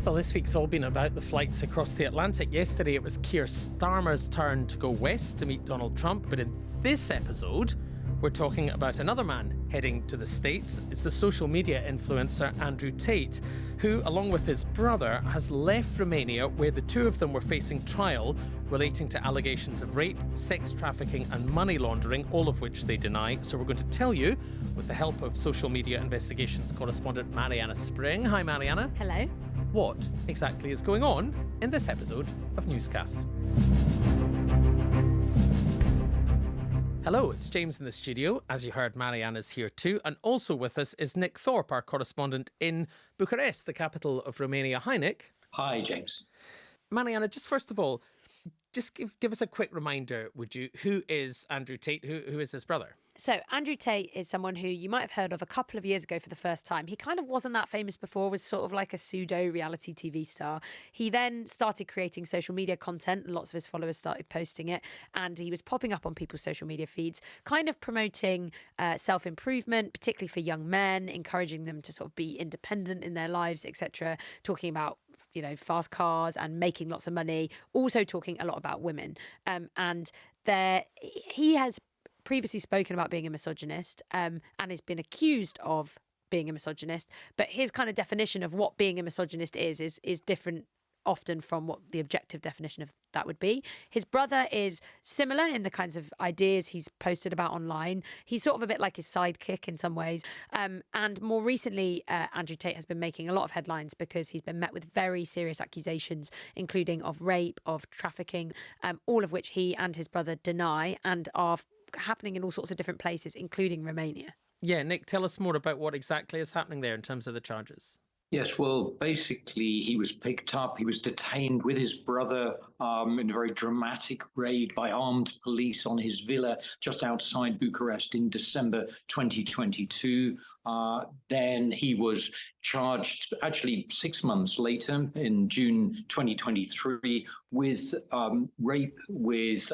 Well, this week's all been about the flights across the Atlantic. Yesterday it was Keir Starmer's turn to go west to meet Donald Trump, but in this episode we're talking about another man heading to the States. It's the social media influencer Andrew Tate, who, along with his brother, has left Romania, where the two of them were facing trial relating to allegations of rape, sex trafficking and money laundering, all of which they deny. So we're going to tell you, with the help of social media investigations correspondent Mariana Spring. Hi, Mariana. Hello. What exactly is going on in this episode of Newscast? Hello, it's James in the studio. As you heard, Mariana's here too. And also with us is Nick Thorpe, our correspondent in Bucharest, the capital of Romania. Hi, Nick. Hi, James. Mariana, just first of all, just give us a quick reminder, would you? Who is Andrew Tate? Who is his brother? So Andrew Tate is someone who you might have heard of a couple of years ago for the first time. He kind of wasn't that famous before, was sort of like a pseudo reality TV star. He then started creating social media content. Lots of his followers started posting it, and he was popping up on people's social media feeds, kind of promoting self-improvement, particularly for young men, encouraging them to sort of be independent in their lives, etc. Talking about, fast cars and making lots of money. Also talking a lot about women. He has previously spoken about being a misogynist and has been accused of being a misogynist, but his kind of definition of what being a misogynist is different often from what the objective definition of that would be. His brother is similar in the kinds of ideas he's posted about online. He's sort of a bit like his sidekick in some ways. And more recently, Andrew Tate has been making a lot of headlines because he's been met with very serious accusations, including of rape, of trafficking, all of which he and his brother deny and are happening in all sorts of different places, including Romania. Yeah, Nick, tell us more about what exactly is happening there in terms of the charges. Yes, well, basically, he was picked up, he was detained with his brother in a very dramatic raid by armed police on his villa just outside Bucharest in December 2022. Then he was charged actually 6 months later in June 2023 with rape, with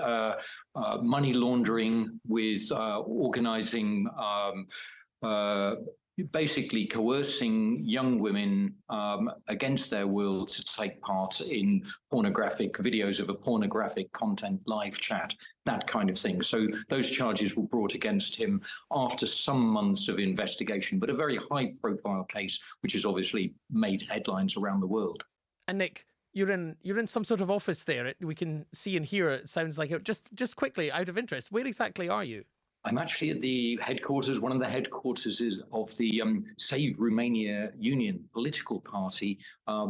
money laundering, with organising basically coercing young women against their will to take part in pornographic videos of a pornographic content live chat, that kind of thing. So those charges were brought against him after some months of investigation, but a very high profile case, which has obviously made headlines around the world. And Nick, you're in some sort of office there. We can see and hear it. Sounds like it. Just quickly, out of interest, where exactly are you? I'm actually at the headquarters. One of the headquarters is of the Save Romania Union political party.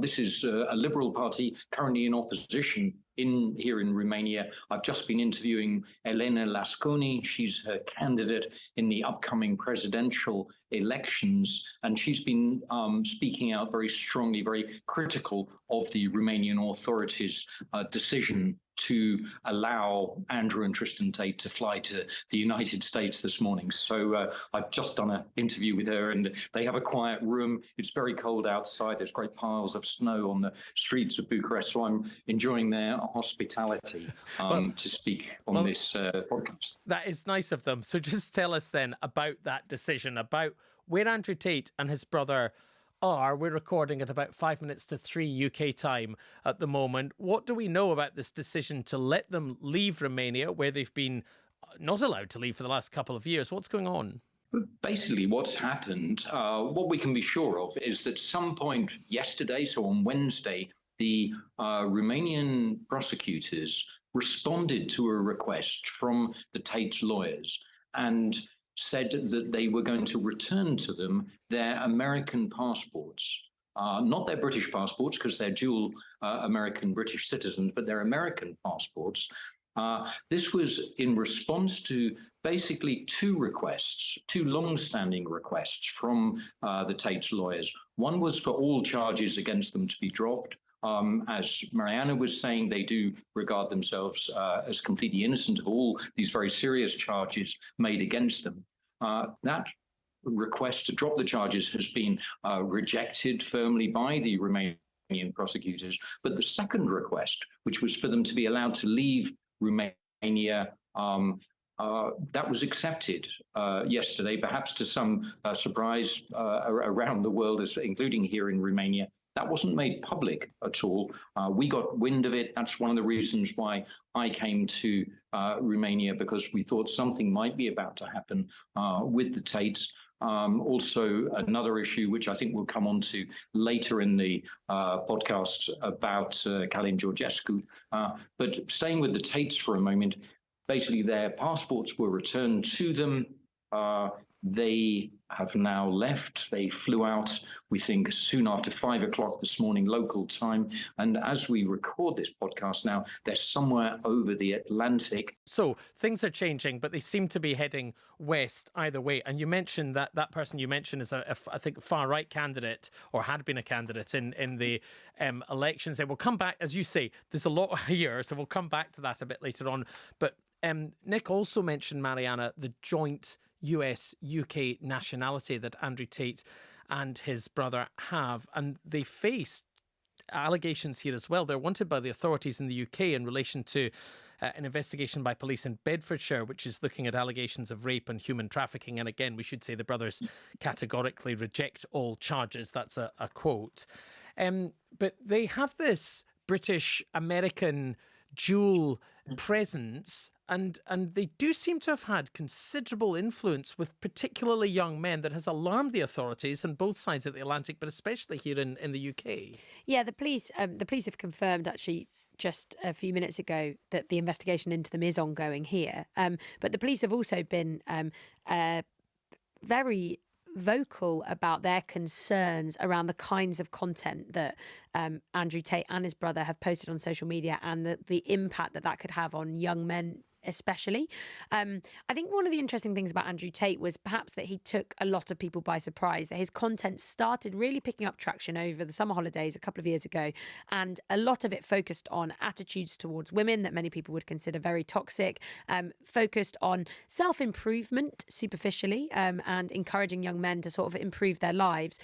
This is a liberal party currently in opposition here in Romania. I've just been interviewing Elena Lasconi. She's her candidate in the upcoming presidential elections, and she's been speaking out very strongly, very critical of the Romanian authorities' decision to allow Andrew and Tristan Tate to fly to the United States this morning. So I've just done an interview with her, and they have a quiet room. It's very cold outside. There's great piles of snow on the streets of Bucharest. So I'm enjoying their hospitality to speak on this podcast. That is nice of them. So just tell us then about that decision, about where Andrew Tate and his brother are. We're recording at about 5 minutes to 3 UK time at the moment. What do we know about this decision to let them leave Romania, where they've been not allowed to leave for the last couple of years? What's going on? Basically, what's happened, what we can be sure of is that some point yesterday, so on Wednesday, the Romanian prosecutors responded to a request from the Tate's lawyers and said that they were going to return to them their American passports, not their British passports, because they're dual American-British citizens, but their American passports. This was in response to basically two long-standing requests from the Tate's lawyers. One was for all charges against them to be dropped. As Mariana was saying, they do regard themselves as completely innocent of all these very serious charges made against them. That request to drop the charges has been rejected firmly by the Romanian prosecutors. But the second request, which was for them to be allowed to leave Romania, that was accepted yesterday, perhaps to some surprise around the world, including here in Romania. That wasn't made public at all. We got wind of it. That's one of the reasons why I came to Romania, because we thought something might be about to happen with the Tates. Also, another issue, which I think we'll come on to later in the podcast about Călin Georgescu. But staying with the Tates for a moment, basically their passports were returned to them. They have now left. They flew out, we think, soon after 5 o'clock this morning, local time. And as we record this podcast now, they're somewhere over the Atlantic. So things are changing, but they seem to be heading west either way. And you mentioned that person you mentioned is, I think, far-right candidate, or had been a candidate in the elections. And we'll come back, as you say, there's a lot here, so we'll come back to that a bit later on. But Nick also mentioned, Mariana, the joint US-UK nationality that Andrew Tate and his brother have, and they face allegations here as well. They're wanted by the authorities in the UK in relation to an investigation by police in Bedfordshire, which is looking at allegations of rape and human trafficking. And again, we should say the brothers categorically reject all charges. That's a quote. But they have this British-American dual presence, and they do seem to have had considerable influence with particularly young men that has alarmed the authorities on both sides of the Atlantic, but especially here in the UK. Yeah, the police have confirmed actually just a few minutes ago that the investigation into them is ongoing here. But the police have also been very vocal about their concerns around the kinds of content that Andrew Tate and his brother have posted on social media, and the impact that could have on young men especially. I think one of the interesting things about Andrew Tate was perhaps that he took a lot of people by surprise, that his content started really picking up traction over the summer holidays a couple of years ago, and a lot of it focused on attitudes towards women that many people would consider very toxic, focused on self-improvement superficially, and encouraging young men to sort of improve their lives.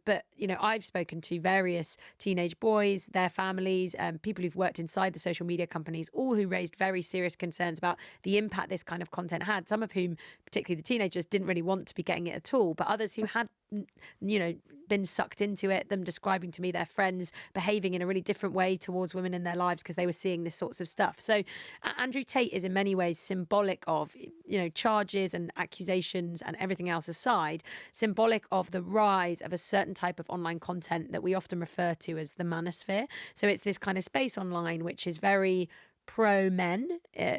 But, you know, I've spoken to various teenage boys, their families, people who've worked inside the social media companies, all who raised very serious concerns about the impact this kind of content had, some of whom, particularly the teenagers, didn't really want to be getting it at all, but others who had, you know, been sucked into it, them describing to me their friends behaving in a really different way towards women in their lives because they were seeing this sorts of stuff. So Andrew Tate is in many ways symbolic of, you know, charges and accusations and everything else aside, symbolic of the rise of a certain type of online content that we often refer to as the manosphere. So it's this kind of space online which is very pro-men,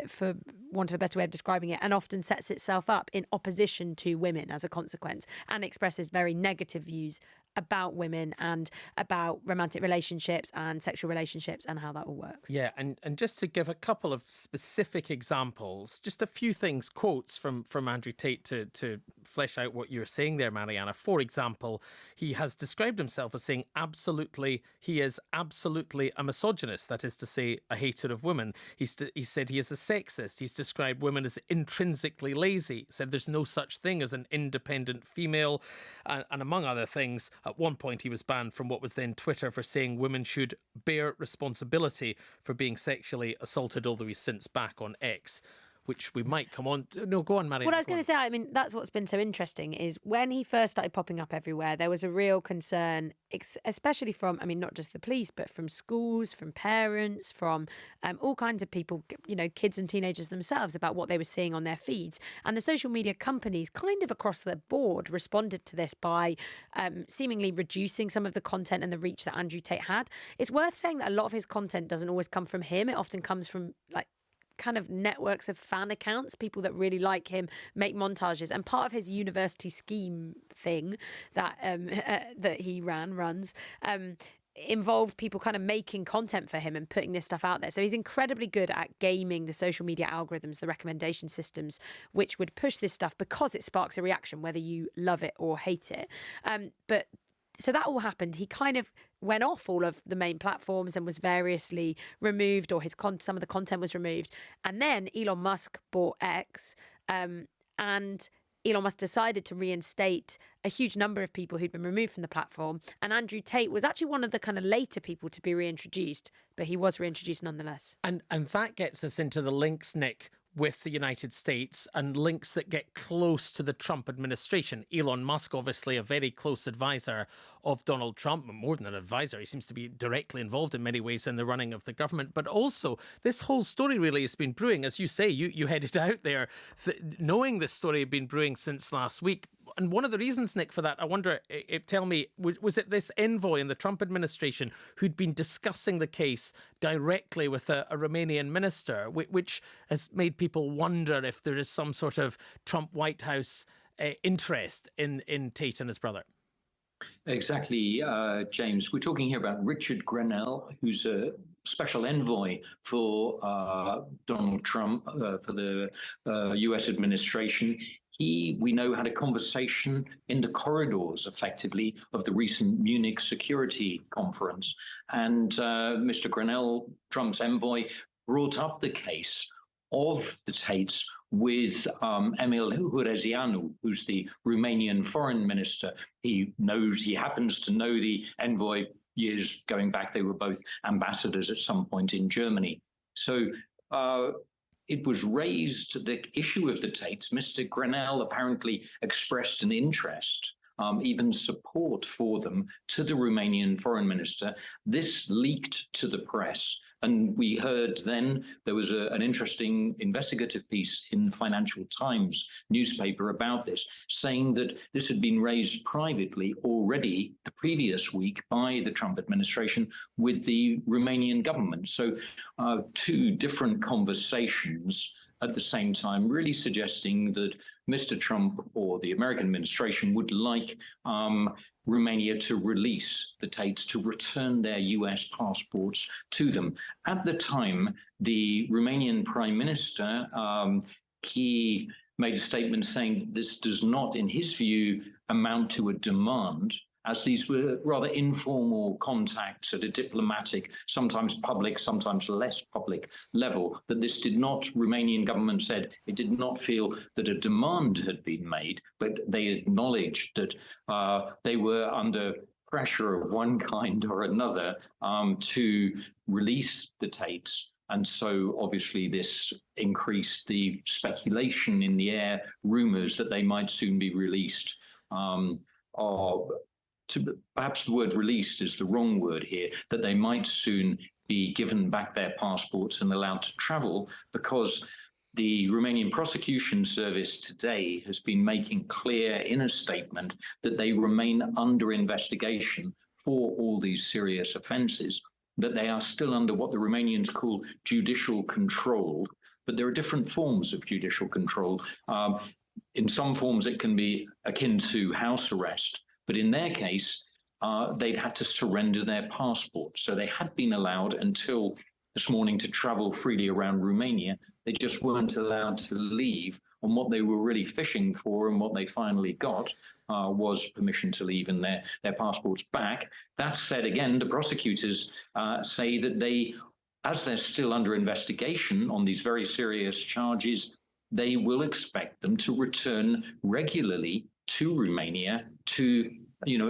for want of a better way of describing it, and often sets itself up in opposition to women as a consequence, and expresses very negative views about women and about romantic relationships and sexual relationships and how that all works. Yeah, and just to give a couple of specific examples, just a few things, quotes from Andrew Tate to flesh out what you're saying there, Mariana. For example, he has described himself as saying he is absolutely a misogynist, that is to say, a hater of women. He said he is a sexist. He's described women as intrinsically lazy, said there's no such thing as an independent female, and among other things. At one point, he was banned from what was then Twitter for saying women should bear responsibility for being sexually assaulted, although he's since back on X, which we might come on to. No, go on, Mariana. What I was going to say, I mean, that's what's been so interesting is when he first started popping up everywhere, there was a real concern, especially from, I mean, not just the police, but from schools, from parents, from all kinds of people, you know, kids and teenagers themselves, about what they were seeing on their feeds. And the social media companies kind of across the board responded to this by seemingly reducing some of the content and the reach that Andrew Tate had. It's worth saying that a lot of his content doesn't always come from him. It often comes from, like, kind of networks of fan accounts, people that really like him, make montages. And part of his university scheme thing that that he runs involved people kind of making content for him and putting this stuff out there. So he's incredibly good at gaming the social media algorithms, the recommendation systems, which would push this stuff because it sparks a reaction, whether you love it or hate it. But so that all happened. He kind of went off all of the main platforms and was variously removed, or some of the content was removed. And then Elon Musk bought X, and Elon Musk decided to reinstate a huge number of people who'd been removed from the platform. And Andrew Tate was actually one of the kind of later people to be reintroduced, but he was reintroduced nonetheless. And that gets us into the links, Nick, with the United States and links that get close to the Trump administration. Elon Musk, obviously a very close advisor of Donald Trump, more than an advisor. He seems to be directly involved in many ways in the running of the government. But also, this whole story really has been brewing. As you say, you headed out there knowing this story had been brewing since last week. And one of the reasons, Nick, for that, I wonder, tell me, was it this envoy in the Trump administration who'd been discussing the case directly with a Romanian minister, which has made people wonder if there is some sort of Trump White House interest in Tate and his brother? Exactly, James. We're talking here about Richard Grenell, who's a special envoy for Donald Trump, for the US administration. He, we know, had a conversation in the corridors, effectively, of the recent Munich Security Conference. And Mr. Grenell, Trump's envoy, brought up the case of the Tates with Emil Hurezeanu, who's the Romanian foreign minister. He happens to know the envoy years going back. They were both ambassadors at some point in Germany. So it was raised, the issue of the Tates. Mr. Grenell apparently expressed an interest, even support for them, to the Romanian foreign minister. This leaked to the press. And we heard then there was an interesting investigative piece in the Financial Times newspaper about this, saying that this had been raised privately already the previous week by the Trump administration with the Romanian government. So two different conversations at the same time, really suggesting that Mr. Trump or the American administration would like Romania to release the Tates, to return their US passports to them. At the time, the Romanian Prime Minister, he made a statement saying this does not, in his view, amount to a demand, as these were rather informal contacts at a diplomatic, sometimes public, sometimes less public level, that this did not, Romanian government said, it did not feel that a demand had been made, but they acknowledged that they were under pressure of one kind or another to release the Tates. And so obviously this increased the speculation in the air, rumors that they might soon be released. Perhaps the word released is the wrong word here, that they might soon be given back their passports and allowed to travel, because the Romanian prosecution service today has been making clear in a statement that they remain under investigation for all these serious offences, that they are still under what the Romanians call judicial control, but there are different forms of judicial control. In some forms it can be akin to house arrest, but in their case, they'd had to surrender their passports. So they had been allowed until this morning to travel freely around Romania. They just weren't allowed to leave. And what they were really fishing for and what they finally got was permission to leave and their passports back. That said, again, the prosecutors say that they, as they're still under investigation on these very serious charges, they will expect them to return regularly to Romania to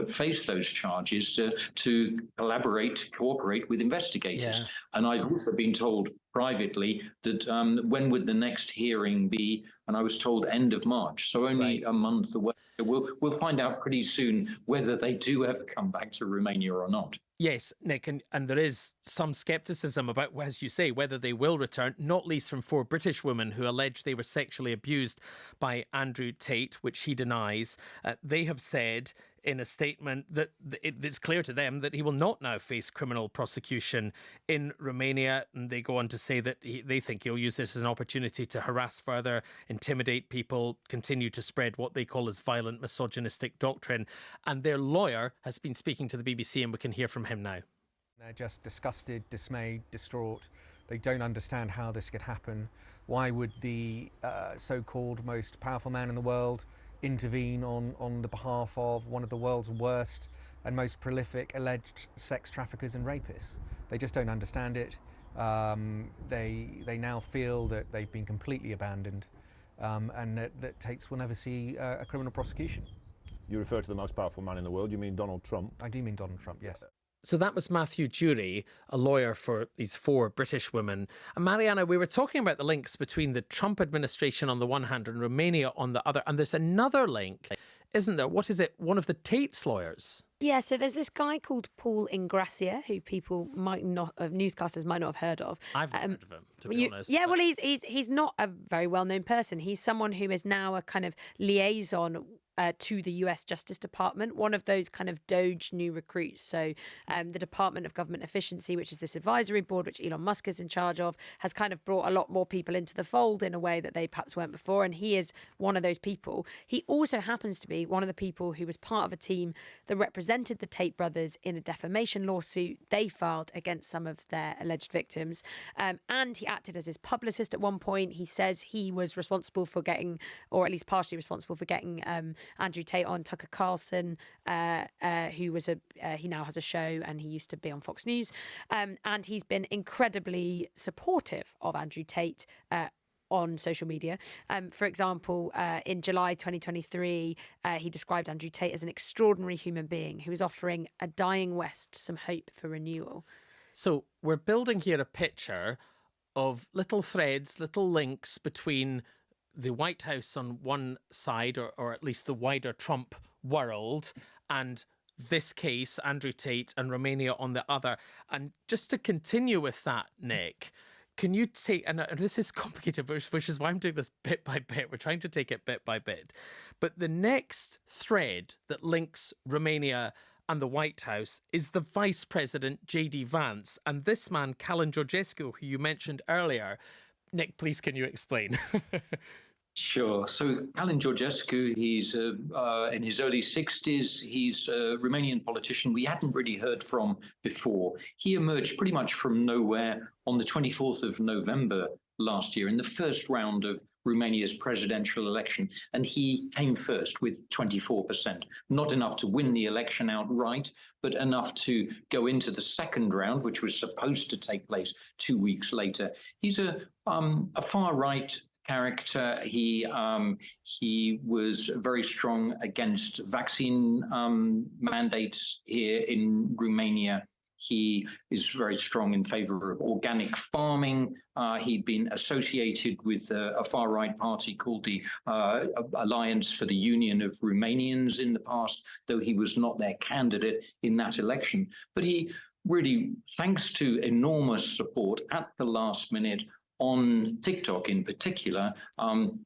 face those charges, to cooperate with investigators. Yeah. And I've also been told privately that when would the next hearing be? And I was told end of March, so only a month away. We'll find out pretty soon whether they do ever come back to Romania or not. Yes, Nick, and there is some scepticism about, as you say, whether they will return, not least from 4 British women who allege they were sexually abused by Andrew Tate, which he denies. They have said in a statement that it's clear to them that he will not now face criminal prosecution in Romania. And they go on to say that they think he'll use this as an opportunity to harass further, intimidate people, continue to spread what they call as violent misogynistic doctrine. And their lawyer has been speaking to the BBC, and we can hear from him now. They're just disgusted, dismayed, distraught. They don't understand how this could happen. Why would the so-called most powerful man in the world intervene on the behalf of one of the world's worst and most prolific alleged sex traffickers and rapists? They just don't understand it. They now feel that they've been completely abandoned, and that Tates will never see a criminal prosecution. You refer to the most powerful man in the world, you mean Donald Trump? I do mean Donald Trump, yes. So that was Matthew Jury, a lawyer for these 4 British women. And Mariana, we were talking about the links between the Trump administration on the one hand and Romania on the other. And there's another link, isn't there? What is it? One of the Tate's lawyers. Yeah, so there's this guy called Paul Ingrassia, who people might not, newscasters might not have heard of. I've not heard of him, to be honest. Yeah, well, he's not a very well-known person. He's someone who is now a kind of liaison to the US Justice Department, one of those kind of Doge new recruits. So the Department of Government Efficiency, which is this advisory board which Elon Musk is in charge of, has kind of brought a lot more people into the fold in a way that they perhaps weren't before. And he is one of those people. He also happens to be one of the people who was part of a team that represented the Tate brothers in a defamation lawsuit they filed against some of their alleged victims. And he acted as his publicist at one point. He says he was responsible for getting, or at least partially responsible for getting Andrew Tate on Tucker Carlson, who was he now has a show and he used to be on Fox News. And he's been incredibly supportive of Andrew Tate on social media. For example, in July 2023, he described Andrew Tate as an extraordinary human being who is offering a dying West some hope for renewal. So we're building here a picture of little threads, little links between the White House on one side, or at least the wider Trump world, and this case, Andrew Tate and Romania on the other. And just to continue with that, Nick, can you take, and this is complicated, which is why I'm doing this bit by bit. We're trying to take it bit by bit. But the next thread that links Romania and the White House is the Vice President, J.D. Vance. And this man, Calin Georgescu, who you mentioned earlier. Nick, please, can you explain? Sure. So Calin Georgescu, he's in his early 60s. He's a Romanian politician we hadn't really heard from before. He emerged pretty much from nowhere on the 24th of November last year in the first round of Romania's presidential election. And he came first with 24%. Not enough to win the election outright, but enough to go into the second round, which was supposed to take place 2 weeks later. He's a far-right character. He was very strong against vaccine mandates here in Romania. He is very strong in favor of organic farming. He'd been associated with a far-right party called the Alliance for the Union of Romanians in the past, though he was not their candidate in that election. But he really, thanks to enormous support at the last minute, on TikTok in particular,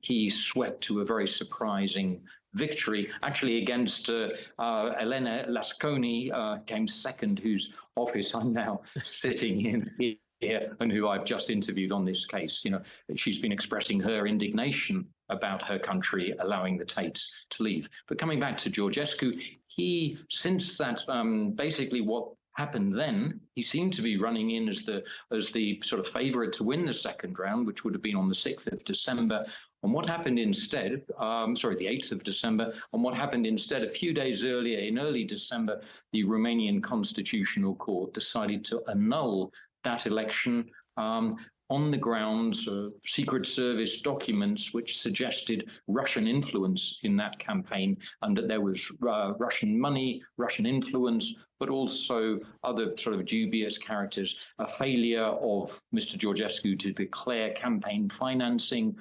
he swept to a very surprising victory, actually against Elena Lasconi, came second, whose office I'm now sitting in here and who I've just interviewed on this case. You know, she's been expressing her indignation about her country allowing the Tates to leave. But coming back to Georgescu, he, since that, basically what happened then, he seemed to be running in as the sort of favourite to win the second round, which would have been on the 6th of December. And what happened instead, the 8th of December, and what happened instead, a few days earlier, in early December, the Romanian Constitutional Court decided to annul that election on the grounds of Secret Service documents which suggested Russian influence in that campaign, and that there was Russian money, Russian influence, but also other sort of dubious characters, a failure of Mr. Georgescu to declare campaign financing,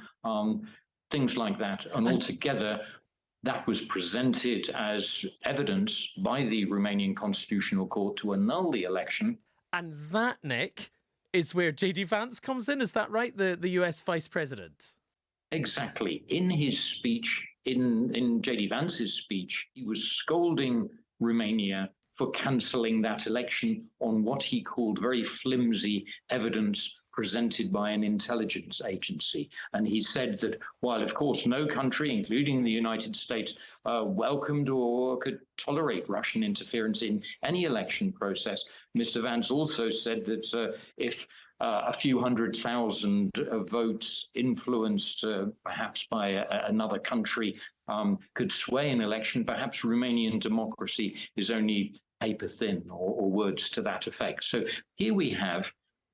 things like that. And altogether, that was presented as evidence by the Romanian Constitutional Court to annul the election. And that, Nick, is where J.D. Vance comes in. Is that right? The US Vice President? Exactly. In his speech, in J.D. Vance's speech, he was scolding Romania for cancelling that election on what he called very flimsy evidence presented by an intelligence agency. And he said that while, of course, no country, including the United States, welcomed or could tolerate Russian interference in any election process, Mr. Vance also said that if a few 100,000 votes influenced perhaps by another country could sway an election, perhaps Romanian democracy is only paper thin, or words to that effect. So here we have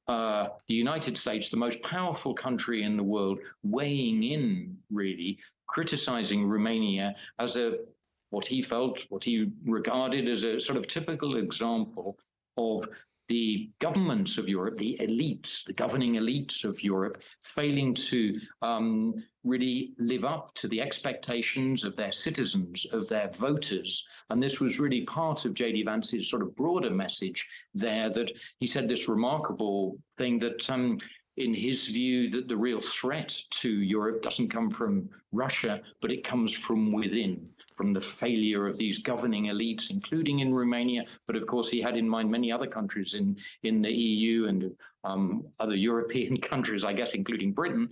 the United States, the most powerful country in the world, weighing in, really, criticizing Romania as what he regarded as a sort of typical example of the governments of Europe, the elites, the governing elites of Europe, failing to really live up to the expectations of their citizens, of their voters. And this was really part of J.D. Vance's sort of broader message there, that he said this remarkable thing that in his view, that the real threat to Europe doesn't come from Russia, but it comes from within, from the failure of these governing elites, including in Romania. But of course, he had in mind many other countries in the EU and other European countries, I guess, including Britain,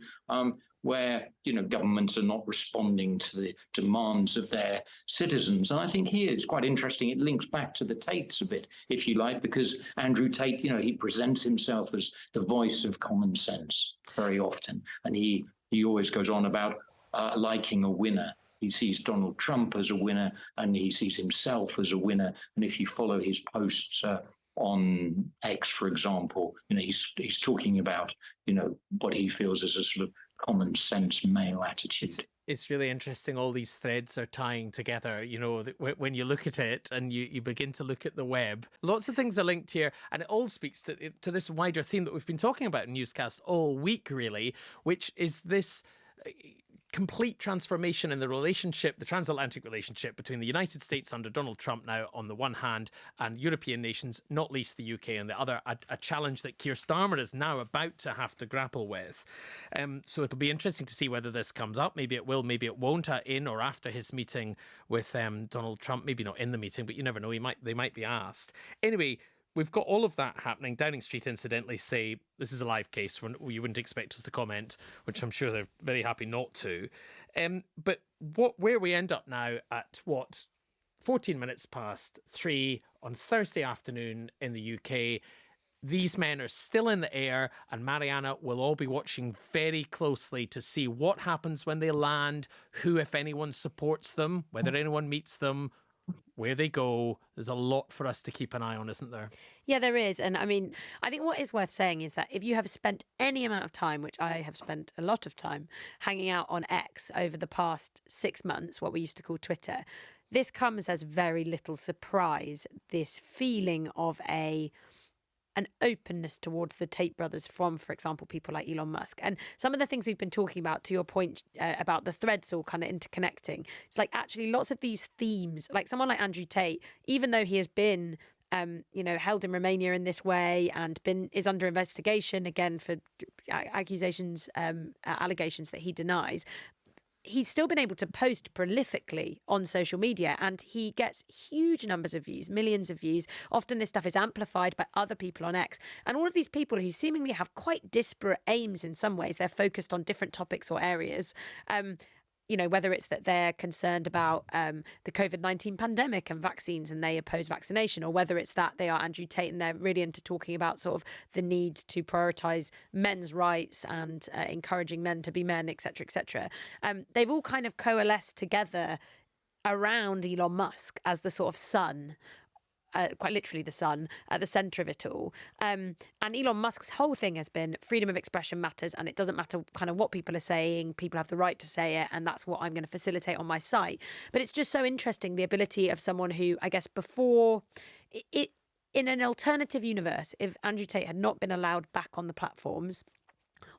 where governments are not responding to the demands of their citizens. And I think here it's quite interesting. It links back to the Tates a bit, if you like, because Andrew Tate, he presents himself as the voice of common sense very often, and he always goes on about liking a winner. He sees Donald Trump as a winner, and he sees himself as a winner. And if you follow his posts on X, for example, he's talking about what he feels as a sort of common sense male attitude. It's really interesting. All these threads are tying together, when you look at it and you begin to look at the web. Lots of things are linked here, and it all speaks to this wider theme that we've been talking about in Newscast all week, really, which is this complete transformation in the relationship, the transatlantic relationship between the United States under Donald Trump now on the one hand, and European nations, not least the UK on the other, a challenge that Keir Starmer is now about to have to grapple with. So it'll be interesting to see whether this comes up. Maybe it will, maybe it won't, in or after his meeting with Donald Trump. Maybe not in the meeting, but you never know. They might be asked. Anyway, we've got all of that happening. Downing Street, incidentally, say this is a live case. You wouldn't expect us to comment, which I'm sure they're very happy not to. But where we end up now at 14 minutes past 3 on Thursday afternoon in the UK. These men are still in the air, and Mariana will all be watching very closely to see what happens when they land, who, if anyone, supports them, whether anyone meets them, where they go. There's a lot for us to keep an eye on, isn't there? Yeah, there is. And I mean, I think what is worth saying is that if you have spent any amount of time, which I have spent a lot of time, hanging out on X over the past 6 months, what we used to call Twitter, this comes as very little surprise, this feeling of an openness towards the Tate brothers from, for example, people like Elon Musk. And some of the things we've been talking about, to your point about the threads all kind of interconnecting, it's like actually lots of these themes, like someone like Andrew Tate, even though he has been held in Romania in this way and is under investigation again for allegations that he denies, he's still been able to post prolifically on social media, and he gets huge numbers of views, millions of views. Often this stuff is amplified by other people on X. And all of these people who seemingly have quite disparate aims in some ways, they're focused on different topics or areas. Whether it's that they're concerned about the COVID-19 pandemic and vaccines and they oppose vaccination, or whether it's that they are Andrew Tate and they're really into talking about sort of the need to prioritise men's rights and encouraging men to be men, etc., etc. They've all kind of coalesced together around Elon Musk as the sort of sun, quite literally the sun, at the centre of it all. And Elon Musk's whole thing has been freedom of expression matters, and it doesn't matter kind of what people are saying, people have the right to say it, and that's what I'm going to facilitate on my site. But it's just so interesting, the ability of someone who, I guess, before it, in an alternative universe, if Andrew Tate had not been allowed back on the platforms,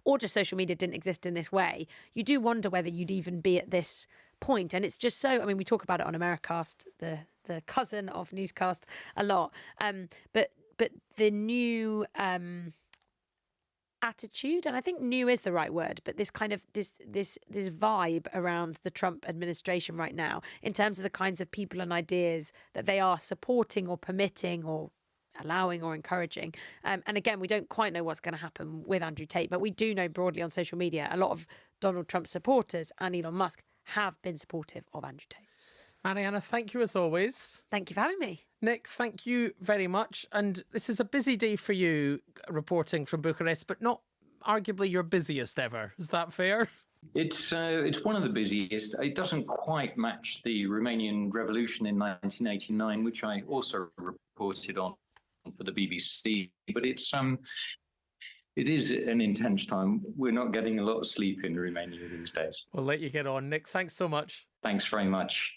or just social media didn't exist in this way, you do wonder whether you'd even be at this point. And it's just so, I mean, we talk about it on Americast, the cousin of Newscast, a lot. But the new attitude, and I think new is the right word, but this kind of this vibe around the Trump administration right now, in terms of the kinds of people and ideas that they are supporting or permitting or allowing or encouraging. And again, we don't quite know what's going to happen with Andrew Tate, but we do know broadly on social media, a lot of Donald Trump supporters and Elon Musk have been supportive of Andrew Tate. Mariana, thank you as always. Thank you for having me. Nick, thank you very much. And this is a busy day for you reporting from Bucharest, but not arguably your busiest ever. Is that fair? It's one of the busiest. It doesn't quite match the Romanian Revolution in 1989, which I also reported on for the BBC. But it is an intense time. We're not getting a lot of sleep in Romania these days. We'll let you get on. Nick, thanks so much. Thanks very much.